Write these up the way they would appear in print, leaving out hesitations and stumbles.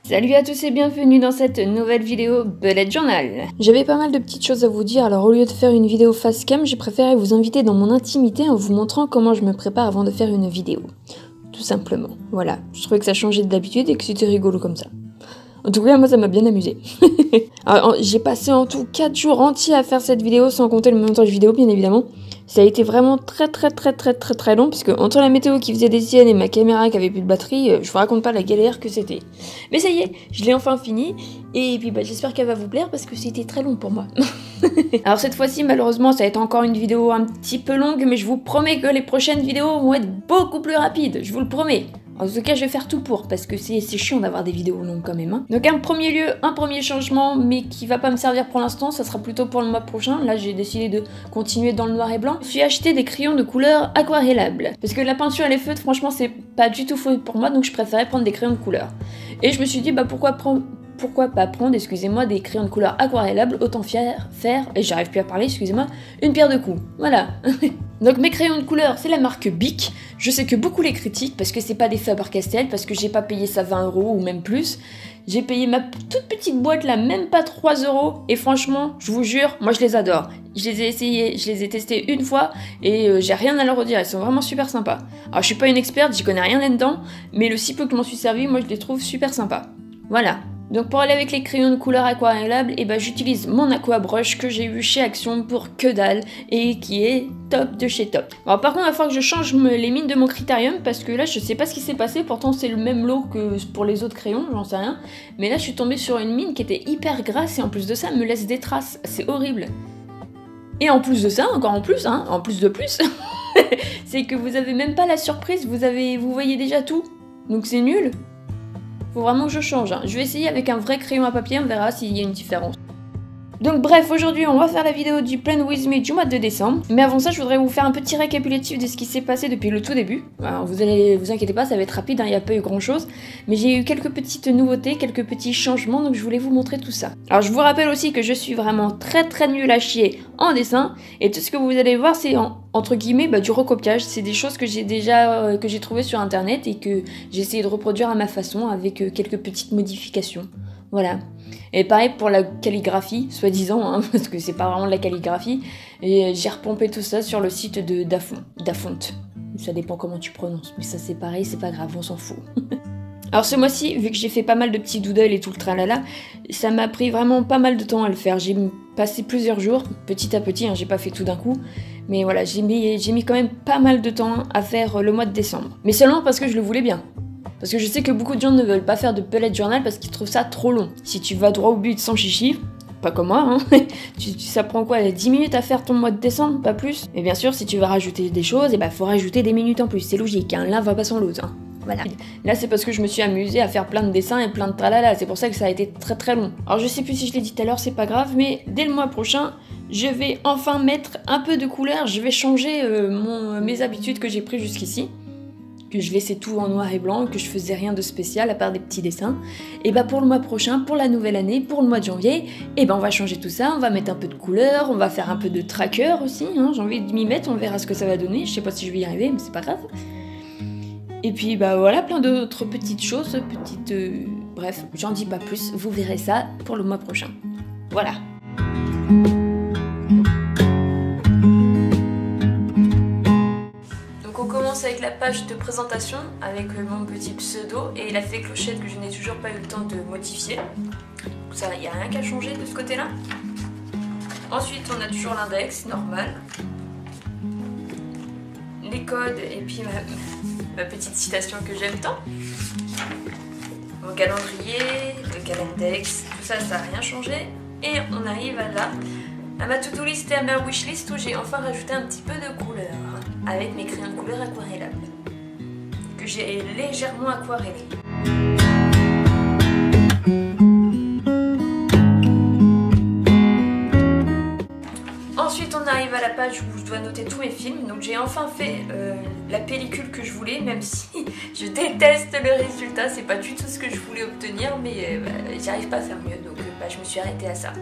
Salut à tous et bienvenue dans cette nouvelle vidéo Bullet Journal. J'avais pas mal de petites choses à vous dire, alors au lieu de faire une vidéo face cam, j'ai préféré vous inviter dans mon intimité en vous montrant comment je me prépare avant de faire une vidéo. Tout simplement, voilà. Je trouvais que ça changeait de d'habitude et que c'était rigolo comme ça. En tout cas, moi ça m'a bien amusé. J'ai passé en tout 4 jours entiers à faire cette vidéo sans compter le montage vidéo bien évidemment. Ça a été vraiment très long puisque entre la météo qui faisait des siennes et ma caméra qui avait plus de batterie, je vous raconte pas la galère que c'était. Mais ça y est, je l'ai enfin fini et puis j'espère qu'elle va vous plaire parce que c'était très long pour moi. Alors cette fois-ci malheureusement ça va être encore une vidéo un petit peu longue mais je vous promets que les prochaines vidéos vont être beaucoup plus rapides, je vous le promets. En tout cas, je vais faire tout pour, parce que c'est chiant d'avoir des vidéos longues quand même. Hein. Donc un premier changement, mais qui va pas me servir pour l'instant, ça sera plutôt pour le mois prochain. Là, j'ai décidé de continuer dans le noir et blanc. Je suis acheté des crayons de couleur aquarellables. Parce que la peinture et les feutres, franchement, c'est pas du tout fait pour moi, donc je préférais prendre des crayons de couleur. Et je me suis dit, pourquoi pas prendre, excusez-moi, des crayons de couleur aquarellables, autant faire, et j'arrive plus à parler, excusez-moi, une pierre de coups. Voilà. Donc mes crayons de couleur, c'est la marque Bic. Je sais que beaucoup les critiquent parce que c'est pas des Faber-Castell, parce que j'ai pas payé ça 20 € ou même plus. J'ai payé ma toute petite boîte là, même pas 3 €. Et franchement, je vous jure, moi je les adore. Je les ai essayés, je les ai testés une fois et j'ai rien à leur redire. Ils sont vraiment super sympas. Alors je suis pas une experte, j'y connais rien là-dedans, mais le si peu que je m'en suis servi, moi je les trouve super sympas. Voilà. Donc pour aller avec les crayons de couleur aquarellables, j'utilise mon Aquabrush que j'ai eu chez Action pour que dalle et qui est top de chez top. Alors par contre il va falloir que je change les mines de mon Critérium parce que là je sais pas ce qui s'est passé, pourtant c'est le même lot que pour les autres crayons, j'en sais rien. Mais là je suis tombée sur une mine qui était hyper grasse et en plus de ça elle me laisse des traces, c'est horrible. Et en plus de ça, encore en plus, c'est que vous avez même pas la surprise, vous voyez déjà tout, donc c'est nul. Faut vraiment que je change. Hein. Je vais essayer avec un vrai crayon à papier, on verra s'il y a une différence. Donc bref, aujourd'hui on va faire la vidéo du Plan With Me du mois de décembre. Mais avant ça, je voudrais vous faire un petit récapitulatif de ce qui s'est passé depuis le tout début. Alors vous inquiétez pas, ça va être rapide, il n'y a pas eu grand chose. Mais j'ai eu quelques petites nouveautés, quelques petits changements, donc je voulais vous montrer tout ça. Alors je vous rappelle aussi que je suis vraiment très nulle à chier en dessin. Et tout ce que vous allez voir, c'est entre guillemets du recopiage. C'est des choses que j'ai trouvées sur internet et que j'ai essayé de reproduire à ma façon avec quelques petites modifications. Voilà. Et pareil pour la calligraphie, soi-disant, hein, parce que c'est pas vraiment de la calligraphie. Et j'ai repompé tout ça sur le site de Dafont. Ça dépend comment tu prononces, mais ça c'est pareil, c'est pas grave, on s'en fout. Alors ce mois-ci, vu que j'ai fait pas mal de petits doodles et tout le tralala, ça m'a pris vraiment pas mal de temps à le faire. J'ai passé plusieurs jours, petit à petit, hein, j'ai pas fait tout d'un coup. Mais voilà, j'ai mis quand même pas mal de temps à faire le mois de décembre. Mais seulement parce que je le voulais bien. Parce que je sais que beaucoup de gens ne veulent pas faire de bullet journal parce qu'ils trouvent ça trop long. Si tu vas droit au but sans chichi, pas comme moi, hein, ça prend quoi, 10 minutes à faire ton mois de décembre, pas plus. Et bien sûr, si tu veux rajouter des choses, faut rajouter des minutes en plus, c'est logique, hein, l'un va pas sans l'autre. Hein. Voilà. Là, c'est parce que je me suis amusée à faire plein de dessins et plein de tralala, c'est pour ça que ça a été très long. Alors je sais plus si je l'ai dit tout à l'heure, c'est pas grave, mais dès le mois prochain, je vais enfin mettre un peu de couleur, je vais changer mes habitudes que j'ai prises jusqu'ici. Que je laissais tout en noir et blanc, que je faisais rien de spécial à part des petits dessins. Et pour le mois prochain, pour la nouvelle année, pour le mois de janvier, on va changer tout ça, on va mettre un peu de couleur, on va faire un peu de tracker aussi, hein, j'ai envie de m'y mettre, on verra ce que ça va donner, je sais pas si je vais y arriver, mais c'est pas grave. Et puis voilà, plein d'autres petites choses, bref, j'en dis pas plus, vous verrez ça pour le mois prochain. Voilà. Avec la page de présentation avec mon petit pseudo et la fée clochette que je n'ai toujours pas eu le temps de modifier. Ça, il n'y a rien qu'à changer de ce côté là. Ensuite on a toujours l'index normal, les codes et puis ma petite citation que j'aime tant, mon calendrier, le calendex, tout ça, ça n'a rien changé. Et on arrive à ma to-do list et à ma wishlist où j'ai enfin rajouté un petit peu de couleur avec mes crayons de couleur aquarellables que j'ai légèrement aquarellés. Ensuite on arrive à la page où je dois noter tous mes films, donc j'ai enfin fait la pellicule que je voulais, même si je déteste le résultat, c'est pas du tout ce que je voulais obtenir, mais j'arrive pas à faire mieux, donc je me suis arrêtée à ça.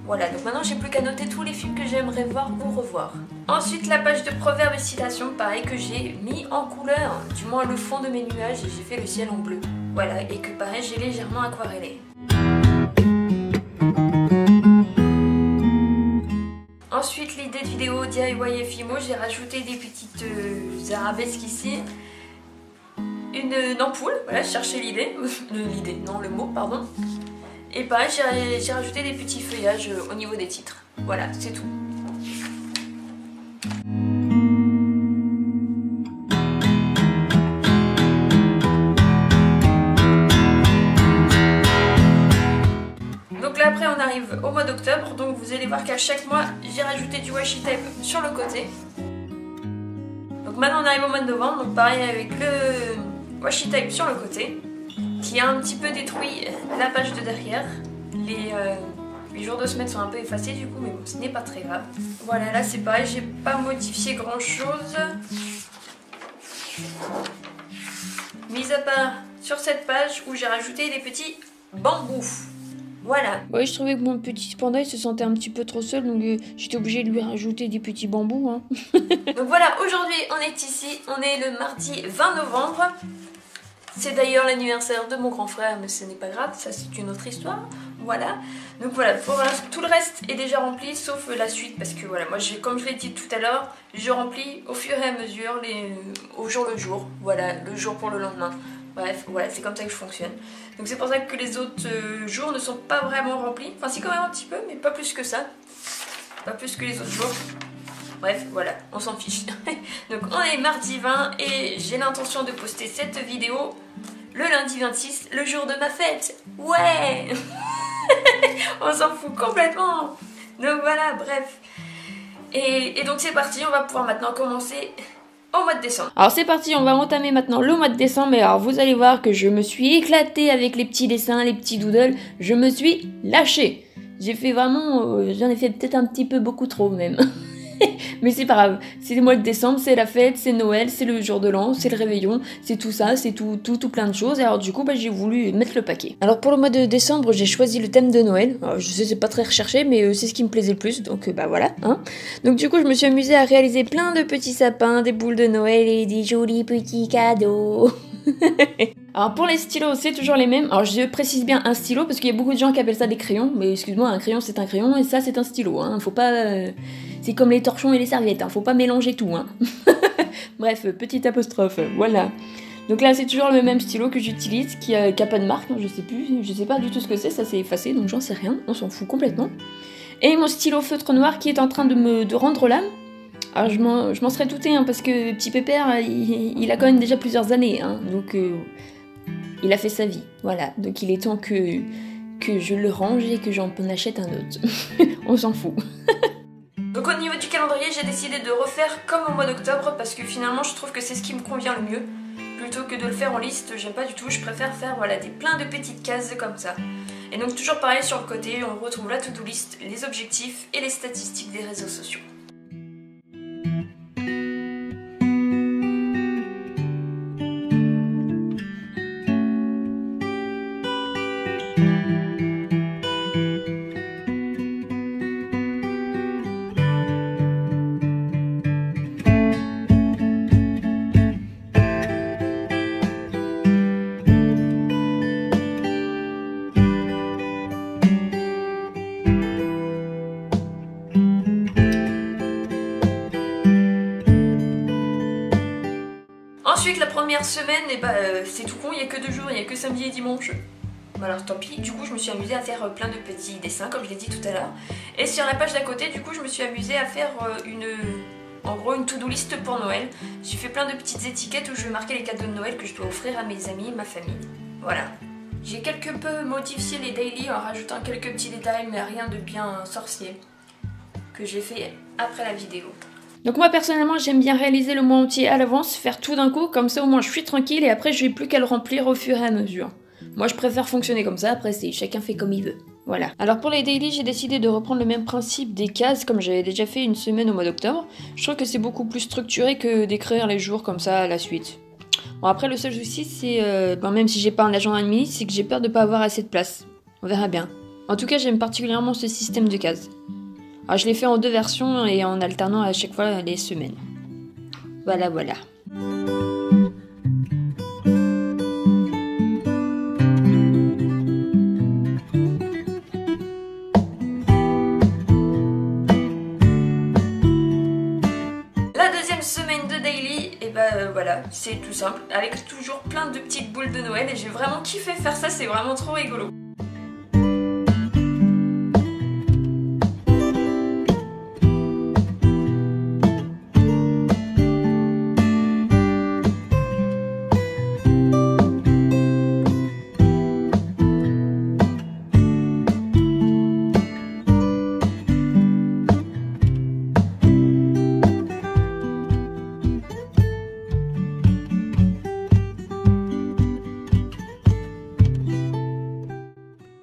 Voilà, donc maintenant j'ai plus qu'à noter tous les films que j'aimerais voir ou revoir. Ensuite la page de proverbes et citations, pareil, que j'ai mis en couleur, du moins le fond de mes nuages, et j'ai fait le ciel en bleu. Voilà, et que pareil, j'ai légèrement aquarellé. Ensuite, l'idée de vidéo DIY FIMO, j'ai rajouté des petites arabesques ici. Une ampoule, voilà, je cherchais l'idée, le mot, pardon. Et pareil, j'ai rajouté des petits feuillages au niveau des titres. Voilà, c'est tout. Donc là après on arrive au mois d'octobre, donc vous allez voir qu'à chaque mois j'ai rajouté du washi tape sur le côté. Donc maintenant on arrive au mois de novembre, donc pareil avec le washi tape sur le côté, qui a un petit peu détruit la page de derrière. Les jours de semaine sont un peu effacés du coup, mais bon, ce n'est pas très grave. Voilà, là c'est pareil, j'ai pas modifié grand chose. Mis à part sur cette page où j'ai rajouté des petits bambous. Voilà. Ouais, je trouvais que mon petit panda il se sentait un petit peu trop seul, donc j'étais obligée de lui rajouter des petits bambous. Hein. Donc voilà, aujourd'hui on est ici, on est le mardi 20 novembre. C'est d'ailleurs l'anniversaire de mon grand frère, mais ce n'est pas grave, ça c'est une autre histoire. Voilà. Donc voilà, pour tout le reste est déjà rempli, sauf la suite, parce que voilà, moi comme je l'ai dit tout à l'heure, je remplis au fur et à mesure, au jour le jour. Voilà, le jour pour le lendemain. Bref, voilà, c'est comme ça que je fonctionne. Donc c'est pour ça que les autres jours ne sont pas vraiment remplis. Enfin si, quand même un petit peu, mais pas plus que ça. Pas plus que les autres jours. Bref, voilà, on s'en fiche. Donc on est mardi 20 et j'ai l'intention de poster cette vidéo le lundi 26, le jour de ma fête. Ouais. On s'en fout complètement. Donc voilà, bref. Et donc c'est parti, on va pouvoir maintenant commencer au mois de décembre. Alors c'est parti, on va entamer maintenant le mois de décembre. Et alors vous allez voir que je me suis éclatée avec les petits dessins, les petits doodles. Je me suis lâchée. J'ai fait vraiment, j'en ai fait peut-être un petit peu beaucoup trop même. Mais c'est pas grave, c'est le mois de décembre, c'est la fête, c'est Noël, c'est le jour de l'an, c'est le réveillon, c'est tout ça, c'est tout plein de choses. Et alors du coup, j'ai voulu mettre le paquet. Alors pour le mois de décembre, j'ai choisi le thème de Noël. Alors, je sais, c'est pas très recherché, mais c'est ce qui me plaisait le plus, donc voilà. Hein. Donc du coup, je me suis amusée à réaliser plein de petits sapins, des boules de Noël et des jolis petits cadeaux. Alors pour les stylos, c'est toujours les mêmes. Alors je précise bien un stylo, parce qu'il y a beaucoup de gens qui appellent ça des crayons. Mais excuse-moi, un crayon c'est un crayon, et ça c'est un stylo. Hein. Faut pas... C'est comme les torchons et les serviettes, hein. Faut pas mélanger tout. Hein. Bref, petite apostrophe, voilà. Donc là c'est toujours le même stylo que j'utilise, qui a pas de marque, hein, je sais pas du tout ce que c'est, ça s'est effacé, donc j'en sais rien, on s'en fout complètement. Et mon stylo feutre noir qui est en train de rendre l'âme. Alors je m'en serais douté, hein, parce que petit pépère, il a quand même déjà plusieurs années, hein, donc il a fait sa vie, voilà. Donc il est temps que je le range et que j'en achète un autre. On s'en fout. Donc au niveau du calendrier, j'ai décidé de refaire comme au mois d'octobre, parce que finalement je trouve que c'est ce qui me convient le mieux. Plutôt que de le faire en liste, j'aime pas du tout, je préfère faire voilà, plein de petites cases comme ça. Et donc toujours pareil sur le côté, on retrouve la to-do list, les objectifs et les statistiques des réseaux sociaux. Ensuite la première semaine, c'est tout con, il n'y a que 2 jours, il n'y a que samedi et dimanche. Alors tant pis, du coup je me suis amusée à faire plein de petits dessins comme je l'ai dit tout à l'heure. Et sur la page d'à côté, du coup je me suis amusée à faire en gros une to-do list pour Noël. J'ai fait plein de petites étiquettes où je vais marquer les cadeaux de Noël que je dois offrir à mes amis et ma famille. Voilà. J'ai quelque peu modifié les daily en rajoutant quelques petits détails, mais rien de bien sorcier, que j'ai fait après la vidéo. Donc moi personnellement j'aime bien réaliser le mois entier à l'avance, faire tout d'un coup, comme ça au moins je suis tranquille et après je n'ai plus qu'à le remplir au fur et à mesure. Moi je préfère fonctionner comme ça, après c'est chacun fait comme il veut. Voilà. Alors pour les daily, j'ai décidé de reprendre le même principe des cases comme j'avais déjà fait une semaine au mois d'octobre. Je trouve que c'est beaucoup plus structuré que d'écrire les jours comme ça à la suite. Bon après le seul souci c'est, même si j'ai pas un agenda mini, c'est que j'ai peur de pas avoir assez de place. On verra bien. En tout cas j'aime particulièrement ce système de cases. Alors je l'ai fait en 2 versions et en alternant à chaque fois les semaines. Voilà, voilà. voilà, c'est tout simple, avec toujours plein de petites boules de Noël et j'ai vraiment kiffé faire ça, c'est vraiment trop rigolo.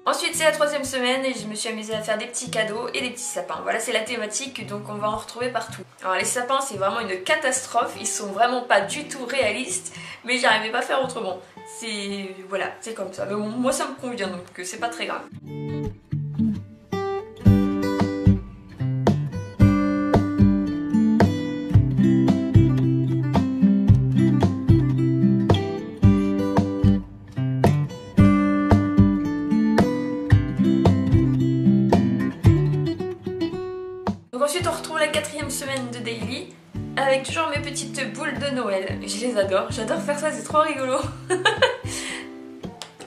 Ensuite c'est la 3e semaine et je me suis amusée à faire des petits cadeaux et des petits sapins. Voilà, c'est la thématique, donc on va en retrouver partout. Alors les sapins c'est vraiment une catastrophe, ils sont vraiment pas du tout réalistes, mais j'arrivais pas à faire autrement. C'est... voilà, c'est comme ça. Mais bon, moi ça me convient donc c'est pas très grave. Ensuite on retrouve la 4e semaine de daily avec toujours mes petites boules de Noël. Je les adore, j'adore faire ça, c'est trop rigolo.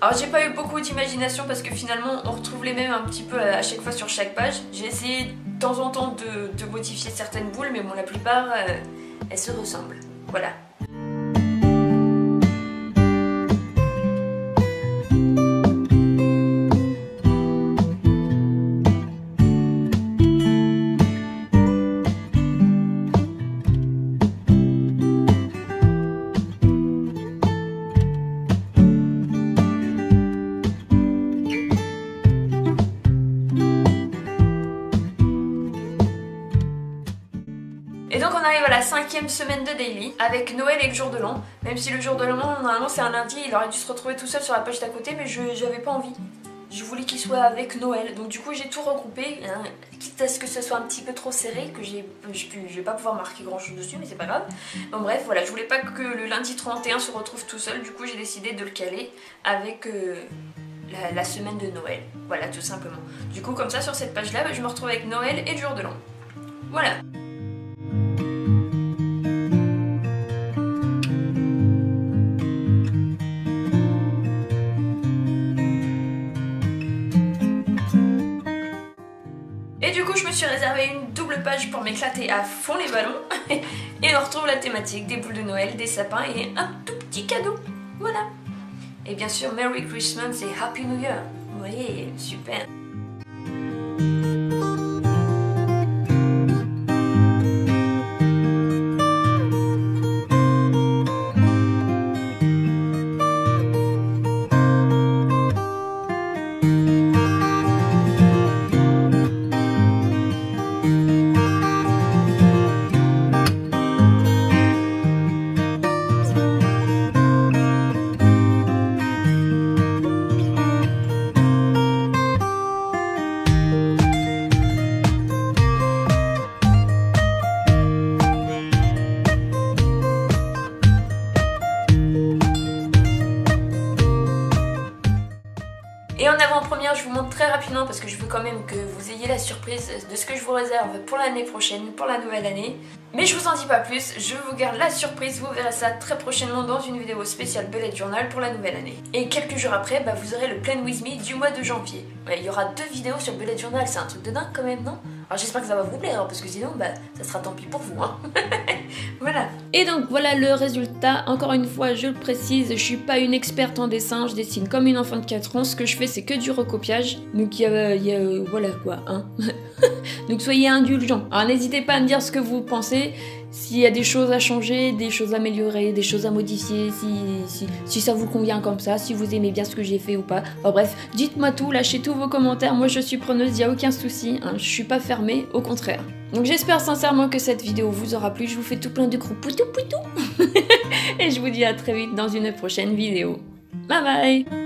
Alors j'ai pas eu beaucoup d'imagination parce que finalement on retrouve les mêmes un petit peu à chaque fois sur chaque page. J'ai essayé de temps en temps de modifier certaines boules mais bon la plupart elles se ressemblent. Voilà. Et donc on arrive à la 5e semaine de daily avec Noël et le jour de l'an. Même si le jour de l'an normalement c'est un lundi, il aurait dû se retrouver tout seul sur la page d'à côté, mais j'avais pas envie. Je voulais qu'il soit avec Noël, donc du coup j'ai tout regroupé, hein, quitte à ce que ce soit un petit peu trop serré, que je vais pas pouvoir marquer grand chose dessus, mais c'est pas grave. Bon bref, voilà, je voulais pas que le lundi 31 se retrouve tout seul, du coup j'ai décidé de le caler avec la semaine de Noël. Voilà, tout simplement. Du coup comme ça sur cette page là, je me retrouve avec Noël et le jour de l'an. Voilà. Et du coup je me suis réservé une double page pour m'éclater à fond les ballons. Et on retrouve la thématique des boules de Noël, des sapins et un tout petit cadeau. Voilà. Et bien sûr Merry Christmas et Happy New Year. Oui, super. Et en avant-première, je vous montre très rapidement parce que je veux quand même que vous ayez la surprise de ce que je vous réserve pour l'année prochaine, pour la nouvelle année. Mais je vous en dis pas plus, je vous garde la surprise, vous verrez ça très prochainement dans une vidéo spéciale Bullet Journal pour la nouvelle année. Et quelques jours après, vous aurez le Plan With Me du mois de janvier. Ouais, il y aura 2 vidéos sur Bullet Journal, c'est un truc de dingue quand même, non? Alors j'espère que ça va vous plaire, parce que sinon, ça sera tant pis pour vous, hein. Voilà. Et donc voilà le résultat. Encore une fois, je le précise, je suis pas une experte en dessin, je dessine comme une enfant de 4 ans. Ce que je fais, c'est que du recopiage. Donc il y a voilà quoi, hein. Donc soyez indulgents. Alors n'hésitez pas à me dire ce que vous pensez. S'il y a des choses à changer, des choses à améliorer, des choses à modifier, si ça vous convient comme ça, si vous aimez bien ce que j'ai fait ou pas. Enfin bref, dites-moi tout, lâchez tous vos commentaires, moi je suis preneuse, il n'y a aucun souci, hein, je suis pas fermée, au contraire. Donc j'espère sincèrement que cette vidéo vous aura plu, je vous fais tout plein de gros poutou poutou. Et je vous dis à très vite dans une prochaine vidéo. Bye bye.